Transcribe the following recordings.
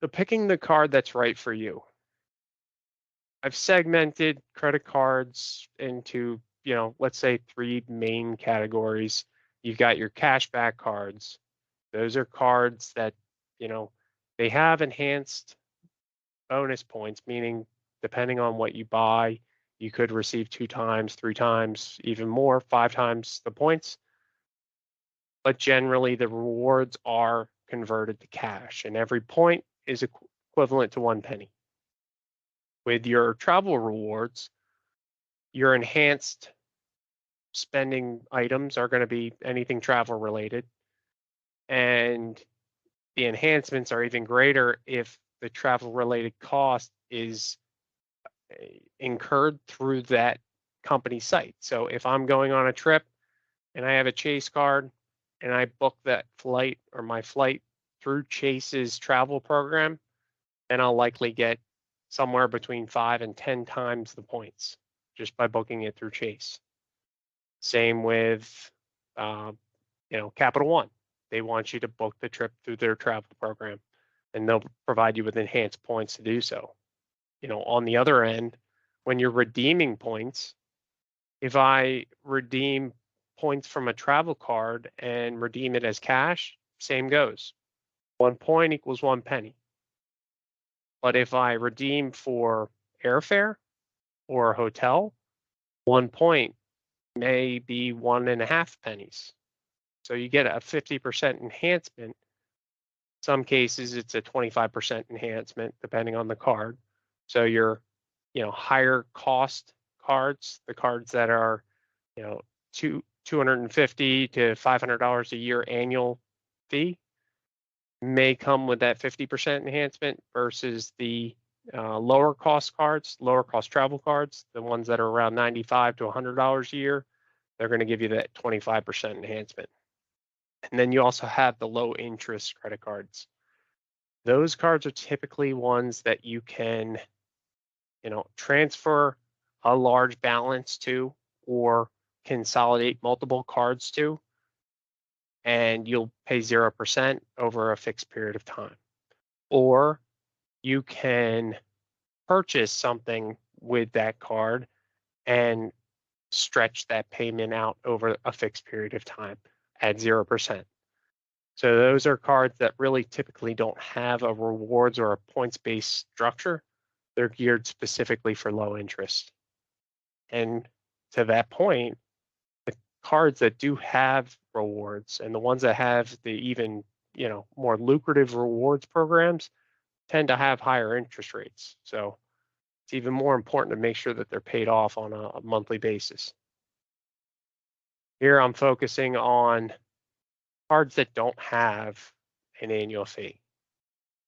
So picking the card that's right for you. I've segmented credit cards into, let's say 3 main categories. You've got your cashback cards. Those are cards that, you know, they have enhanced bonus points, meaning depending on what you buy, you could receive 2 times, 3 times, even more, 5 times the points. But generally, the rewards are converted to cash, and every point is equivalent to 1 penny. With your travel rewards, your enhanced spending items are going to be anything travel related, and the enhancements are even greater if the travel related cost is incurred through that company site. So if I'm going on a trip and I have a Chase card and I book that flight or my flight through Chase's travel program, then I'll likely get somewhere between 5 and 10 times the points just by booking it through Chase. Same with, Capital One. They want you to book the trip through their travel program, and they'll provide you with enhanced points to do so. On the other end, when you're redeeming points, if I redeem points from a travel card and redeem it as cash, same goes. 1 point equals 1 penny. But if I redeem for airfare or a hotel, 1 point may be 1.5 pennies. So you get a 50% enhancement. Some cases it's a 25% enhancement depending on the card. So your, higher cost cards, the cards that are, $250 to $500 a year annual fee, may come with that 50% enhancement versus the lower cost cards, lower cost travel cards, the ones that are around $95 to $100 a year, they're going to give you that 25% enhancement. And then you also have the low interest credit cards. Those cards are typically ones that you can, transfer a large balance to or consolidate multiple cards to, and you'll pay 0% over a fixed period of time. Or you can purchase something with that card and stretch that payment out over a fixed period of time at 0%. So those are cards that really typically don't have a rewards or a points-based structure. They're geared specifically for low interest. And to that point, the cards that do have rewards and the ones that have the even, more lucrative rewards programs tend to have higher interest rates. So it's even more important to make sure that they're paid off on a monthly basis. Here I'm focusing on cards that don't have an annual fee.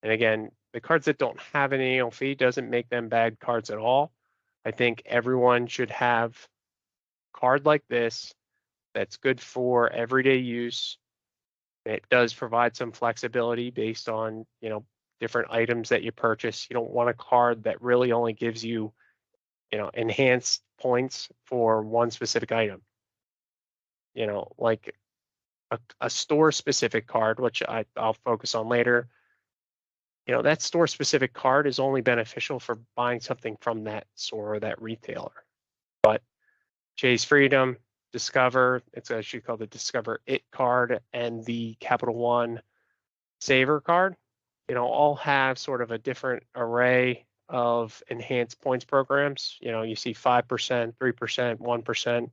And again, the cards that don't have an annual fee doesn't make them bad cards at all. I think everyone should have a card like this that's good for everyday use. It does provide some flexibility based on, different items that you purchase. You don't want a card that really only gives you, enhanced points for one specific item. Like a store-specific card, which I'll focus on later. That store-specific card is only beneficial for buying something from that store or that retailer. But Chase Freedom, Discover, it's actually called the Discover It card, and the Capital One Saver card, all have sort of a different array of enhanced points programs. You see 5%, 3%, 1%.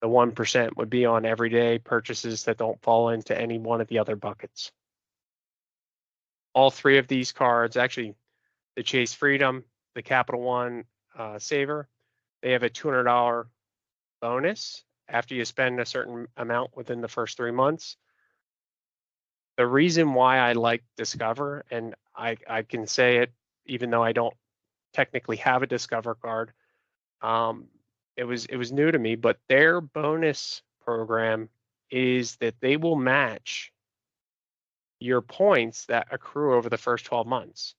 The 1% would be on everyday purchases that don't fall into any one of the other buckets. All 3 of these cards, actually the Chase Freedom, the Capital One Saver, they have a $200 bonus after you spend a certain amount within the first 3 months. The reason why I like Discover, and I can say it even though I don't technically have a Discover card, it was new to me, but their bonus program is that they will match your points that accrue over the first 12 months.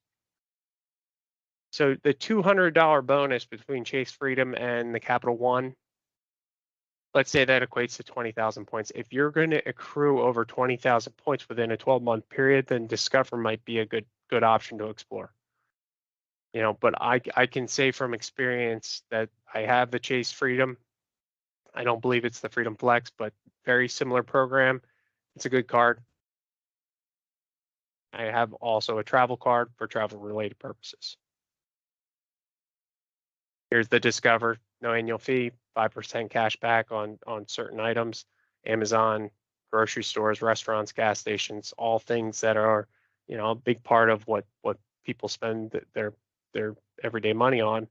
So the $200 bonus between Chase Freedom and the Capital One, let's say that equates to 20,000 points. If you're going to accrue over 20,000 points within a 12-month period, then Discover might be a good good option to explore. But I can say from experience that I have the Chase Freedom. I don't believe it's the Freedom Flex, but very similar program. It's a good card. I have also a travel card for travel related purposes. Here's the Discover, no annual fee, 5% cash back on certain items, Amazon, grocery stores, restaurants, gas stations, all things that are, a big part of what people spend their everyday money on.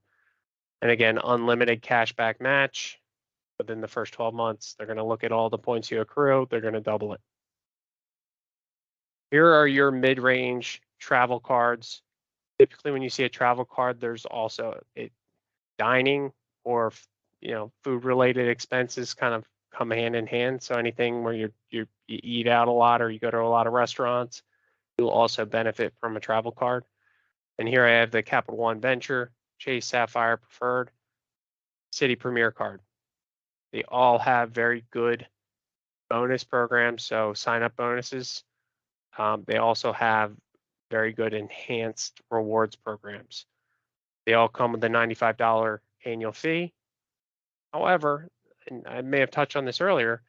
And again, unlimited cash back match within the first 12 months. They're going to look at all the points you accrue. They're going to double it. Here are your mid-range travel cards. Typically, when you see a travel card, there's also dining or food-related expenses kind of come hand in hand. So anything where you eat out a lot or you go to a lot of restaurants, you'll also benefit from a travel card. And here I have the Capital One Venture, Chase Sapphire Preferred, City Premier card. They all have very good bonus programs, so sign-up bonuses. They also have very good enhanced rewards programs. They all come with a $95 annual fee. However, and I may have touched on this earlier,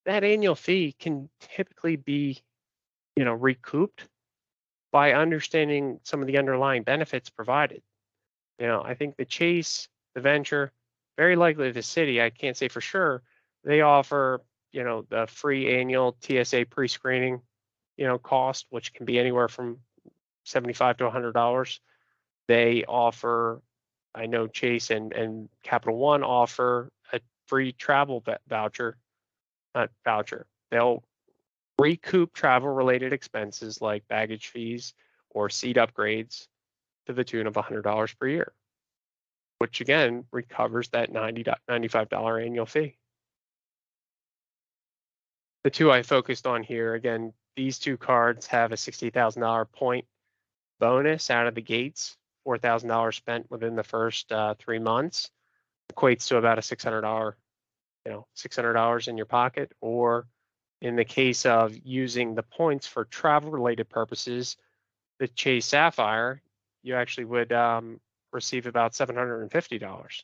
that annual fee can typically be, recouped by understanding some of the underlying benefits provided. I think the Chase, the Venture, very likely the City, I can't say for sure, they offer, the free annual TSA pre-screening, cost, which can be anywhere from $75 to $100. They offer, I know Chase and Capital One offer a free travel voucher. They'll recoup travel-related expenses like baggage fees or seat upgrades to the tune of $100 per year, which again recovers that $95 annual fee. The two I focused on here, again, these two cards have a $60,000 point bonus out of the gates, $4,000 spent within the first 3 months, equates to about a $600, $600 in your pocket. Or in the case of using the points for travel-related purposes, the Chase Sapphire, you actually would receive about $750.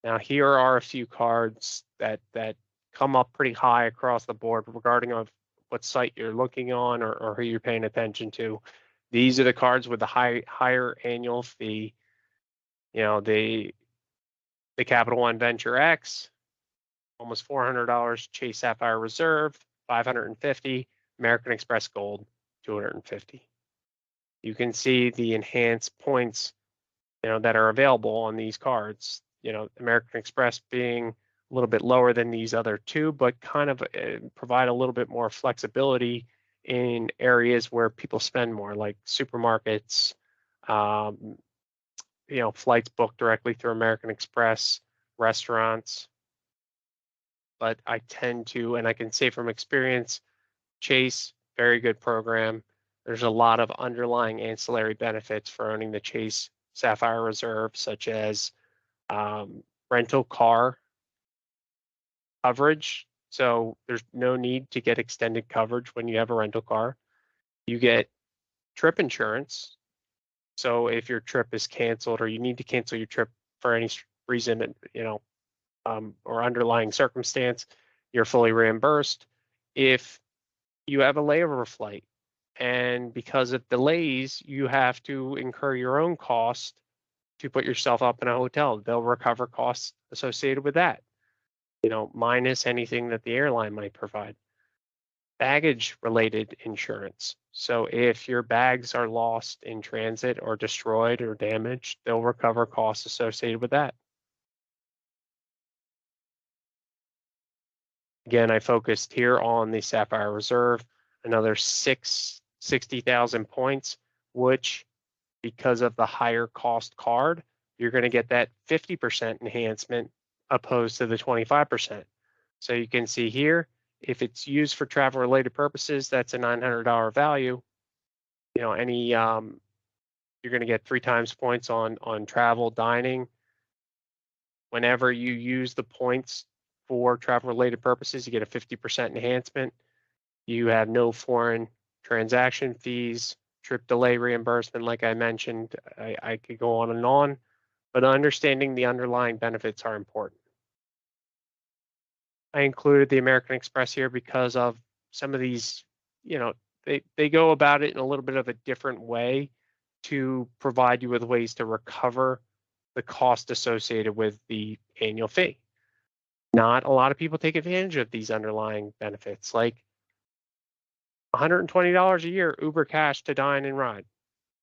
Now, here are a few cards that come up pretty high across the board regarding of what site you're looking on or who you're paying attention to. These are the cards with the higher annual fee. The Capital One Venture X, almost $400. Chase Sapphire Reserve, $550. American Express Gold, $250. You can see the enhanced points, that are available on these cards. American Express being a little bit lower than these other two, but kind of provide a little bit more flexibility in areas where people spend more, like supermarkets, flights booked directly through American Express, restaurants. But I tend to, and I can say from experience, Chase, very good program. There's a lot of underlying ancillary benefits for owning the Chase Sapphire Reserve, such as rental car coverage. So there's no need to get extended coverage when you have a rental car. You get trip insurance. So if your trip is canceled or you need to cancel your trip for any reason, or underlying circumstance, you're fully reimbursed. If you have a layover flight and because of delays, you have to incur your own cost to put yourself up in a hotel, they'll recover costs associated with that, minus anything that the airline might provide. Baggage related insurance. So if your bags are lost in transit or destroyed or damaged, they'll recover costs associated with that. Again, I focused here on the Sapphire Reserve, another 60,000 points, which because of the higher cost card, you're going to get that 50% enhancement opposed to the 25%. So you can see here, if it's used for travel related purposes, that's a $900 value. You're going to get 3 times points on travel, dining. Whenever you use the points for travel related purposes, you get a 50% enhancement. You have no foreign transaction fees, trip delay reimbursement, like I mentioned. I could go on, but understanding the underlying benefits are important. I included the American Express here because of some of these, they go about it in a little bit of a different way to provide you with ways to recover the cost associated with the annual fee. Not a lot of people take advantage of these underlying benefits, like $120 a year Uber Cash to dine and ride.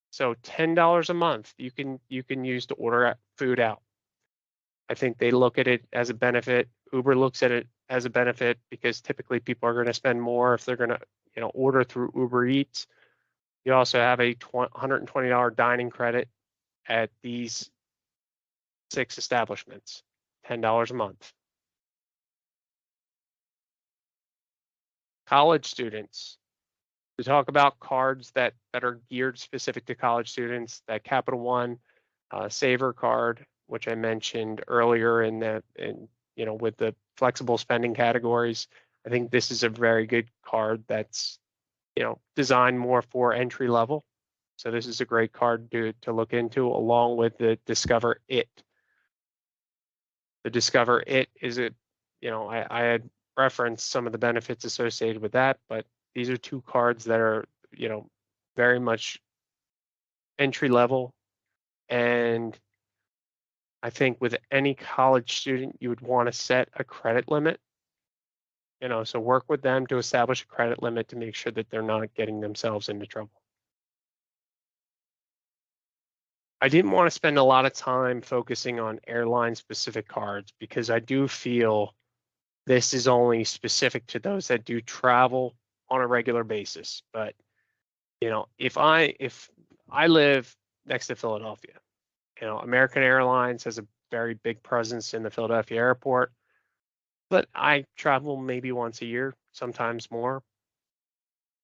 So $10 a month you can use to order food out. I think they look at it as a benefit. Uber looks at it as a benefit because typically people are going to spend more if they're going to order through Uber Eats. You also have a $120 dining credit at these 6 establishments, $10 a month. College students. To talk about cards that are geared specific to college students, that Capital One Saver card, which I mentioned earlier with the flexible spending categories. I think this is a very good card that's designed more for entry level. So this is a great card to look into, along with the Discover It. The Discover It is I had referenced some of the benefits associated with that, but these are 2 cards that are, very much entry level. And I think with any college student, you would want to set a credit limit. So work with them to establish a credit limit to make sure that they're not getting themselves into trouble. I didn't want to spend a lot of time focusing on airline specific cards because I do feel this is only specific to those that do travel on a regular basis. But if I live next to Philadelphia, American Airlines has a very big presence in the Philadelphia airport, but I travel maybe once a year, sometimes more.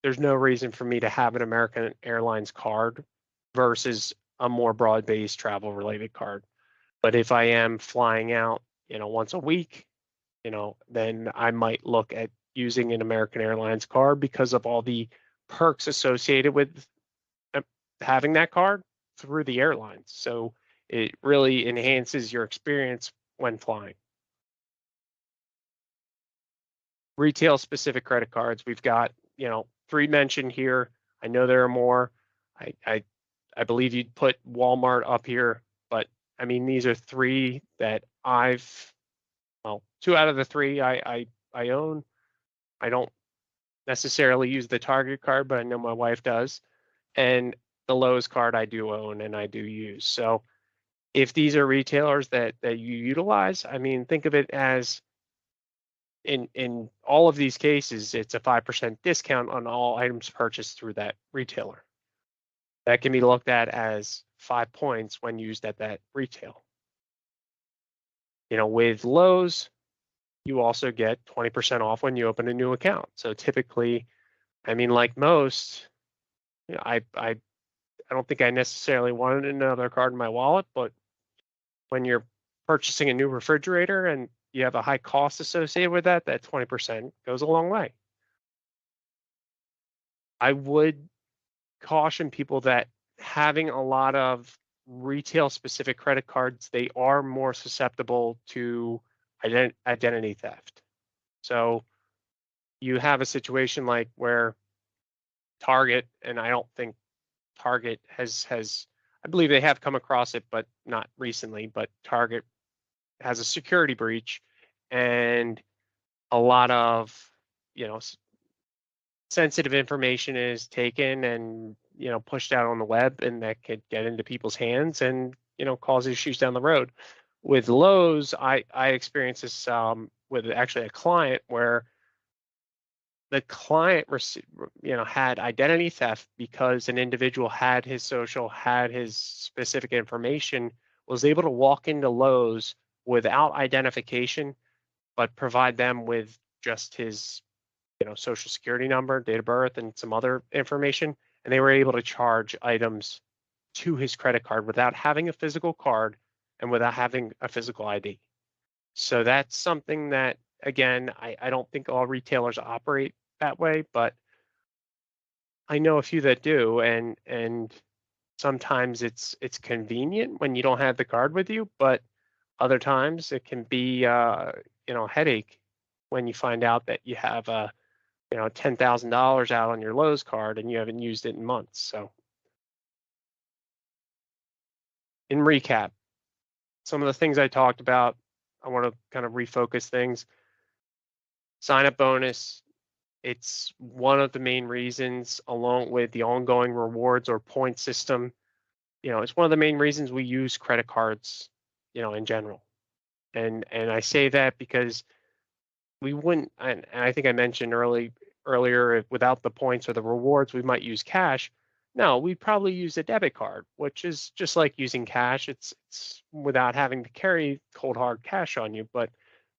There's no reason for me to have an American Airlines card versus a more broad-based travel-related card. But if I am flying out, once a week, then I might look at using an American Airlines card because of all the perks associated with having that card through the airlines. So it really enhances your experience when flying. Retail specific credit cards, we've got, 3 mentioned here. I know there are more. I believe you'd put Walmart up here, but I mean, these are 3 that 2 out of the 3 I own. I don't necessarily use the Target card, but I know my wife does. And the Lowe's card I do own and I do use. So if these are retailers that you utilize, I mean, think of it as in all of these cases, it's a 5% discount on all items purchased through that retailer. That can be looked at as 5 points when used at that retail. With Lowe's, you also get 20% off when you open a new account. So typically, I mean, like most, I don't think I necessarily wanted another card in my wallet, but when you're purchasing a new refrigerator and you have a high cost associated with that 20% goes a long way. I would caution people that having a lot of retail specific credit cards, they are more susceptible to identity theft. So you have a situation like where Target, and I don't think Target has I believe they have come across it, but not recently, but Target has a security breach and a lot of, sensitive information is taken and, pushed out on the web, and that could get into people's hands and, cause issues down the road. With Lowe's, I experienced this with actually a client where the client had identity theft because an individual had his social, had his specific information, was able to walk into Lowe's without identification, but provide them with just his, social security number, date of birth, and some other information. And they were able to charge items to his credit card without having a physical card and without having a physical ID. So that's something that, again, I don't think all retailers operate that way, but I know a few that do, and sometimes it's convenient when you don't have the card with you, but other times it can be a headache when you find out that you have $10,000 out on your Lowe's card and you haven't used it in months. So in recap, some of the things I talked about, I want to kind of refocus things. Sign up bonus, it's one of the main reasons, along with the ongoing rewards or point system. It's one of the main reasons we use credit cards, in general. And I say that because we wouldn't, and I think I mentioned earlier, without the points or the rewards, we might use cash. No, we'd probably use a debit card, which is just like using cash. It's without having to carry cold hard cash on you. But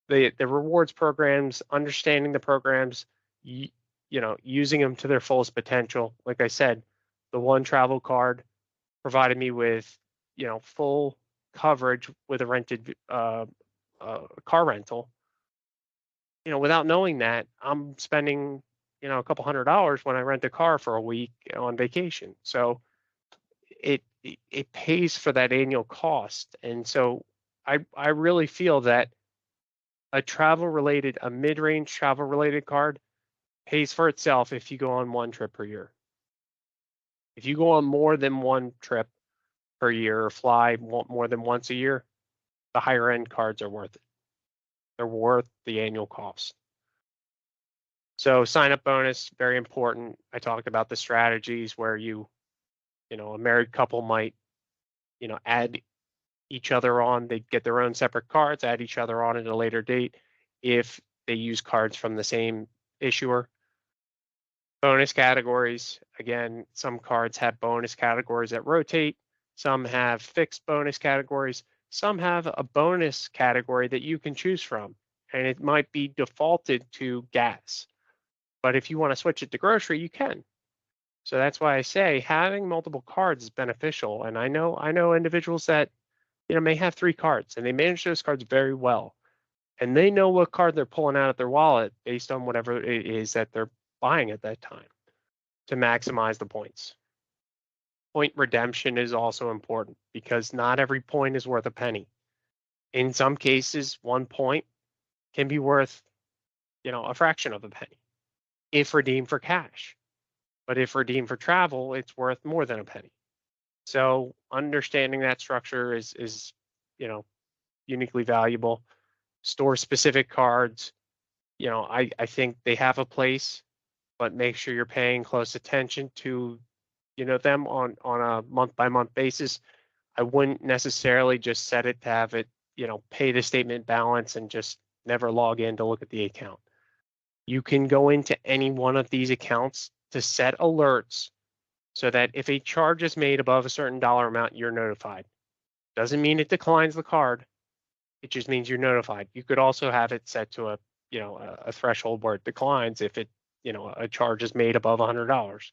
the rewards programs, understanding the programs, using them to their fullest potential. Like I said, the one travel card provided me with full coverage with a rented car rental. Without knowing that, I'm spending a couple $100 when I rent a car for a week on vacation. So it pays for that annual cost. And so I really feel that a mid-range travel related card pays for itself if you go on one trip per year. If you go on more than one trip per year or fly more than once a year, the higher end cards are worth it. They're worth the annual cost. So sign up bonus, very important. I talked about the strategies where a married couple might, add each other on. They get their own separate cards, add each other on at a later date if they use cards from the same issuer. Bonus categories, again, some cards have bonus categories that rotate. Some have fixed bonus categories. Some have a bonus category that you can choose from, and it might be defaulted to gas. But if you want to switch it to grocery, you can. So that's why I say having multiple cards is beneficial. And I know individuals that may have 3 cards and they manage those cards very well. And they know what card they're pulling out of their wallet based on whatever it is that they're buying at that time to maximize the points. Point redemption is also important because not every point is worth a penny. In some cases, 1 point can be worth, a fraction of a penny if redeemed for cash. But if redeemed for travel, it's worth more than a penny. So understanding that structure is uniquely valuable. Store specific cards, I think they have a place, but make sure you're paying close attention to them on a month by month basis. I wouldn't necessarily just set it to have it pay the statement balance and just never log in to look at the account. You can go into any one of these accounts to set alerts so that if a charge is made above a certain dollar amount, you're notified. Doesn't mean it declines the card. It just means you're notified. You could also have it set to a threshold where it declines if a charge is made above $100.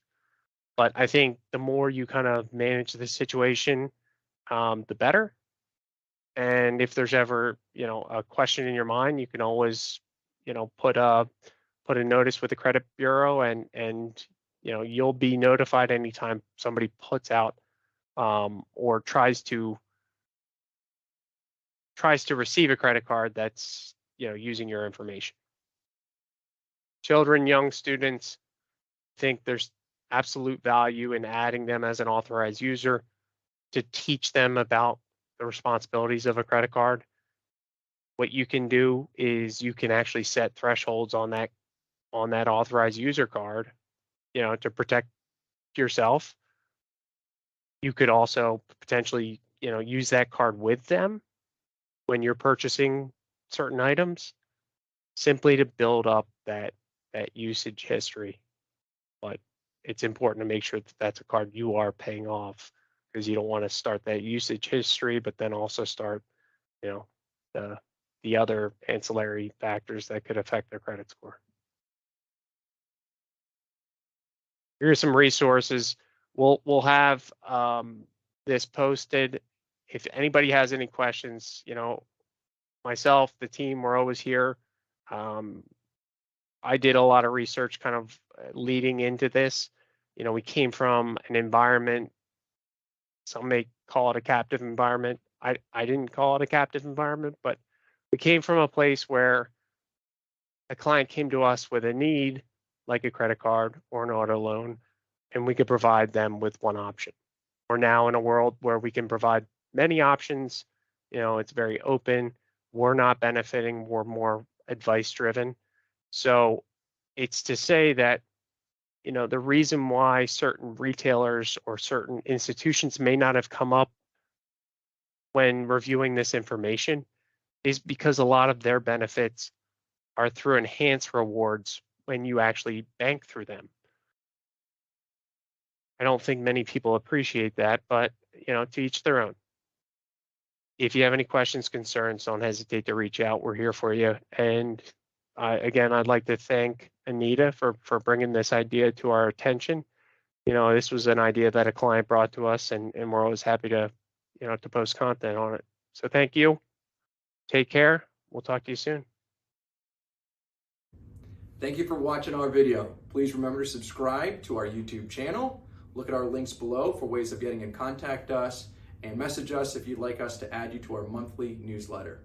But I think the more you kind of manage the situation, the better. And if there's ever a question in your mind, you can always put a notice with the credit bureau, and you'll be notified anytime somebody puts out or tries to receive a credit card that's using your information. Children, young students, think there's absolute value in adding them as an authorized user to teach them about the responsibilities of a credit card. What you can do is you can actually set thresholds on that authorized user card, to protect yourself. You could also potentially, use that card with them when you're purchasing certain items, simply to build up that usage history. But it's important to make sure that that's a card you are paying off, because you don't want to start that usage history, but then also start, the other ancillary factors that could affect their credit score. Here are some resources. We'll have this posted. If anybody has any questions, myself, the team, we're always here. I did a lot of research kind of leading into this. We came from an environment, some may call it a captive environment. I didn't call it a captive environment, but we came from a place where a client came to us with a need, like a credit card or an auto loan, and we could provide them with one option. We're now in a world where we can provide many options. It's very open. We're not benefiting, we're more advice driven. So it's to say that, the reason why certain retailers or certain institutions may not have come up when reviewing this information is because a lot of their benefits are through enhanced rewards when you actually bank through them. I don't think many people appreciate that, but to each their own. If you have any questions, concerns, don't hesitate to reach out. We're here for you. And again, I'd like to thank Anita for bringing this idea to our attention. This was an idea that a client brought to us, and we're always happy to, to post content on it. So thank you. Take care. We'll talk to you soon. Thank you for watching our video. Please remember to subscribe to our YouTube channel. Look at our links below for ways of getting in contact us, and message us if you'd like us to add you to our monthly newsletter.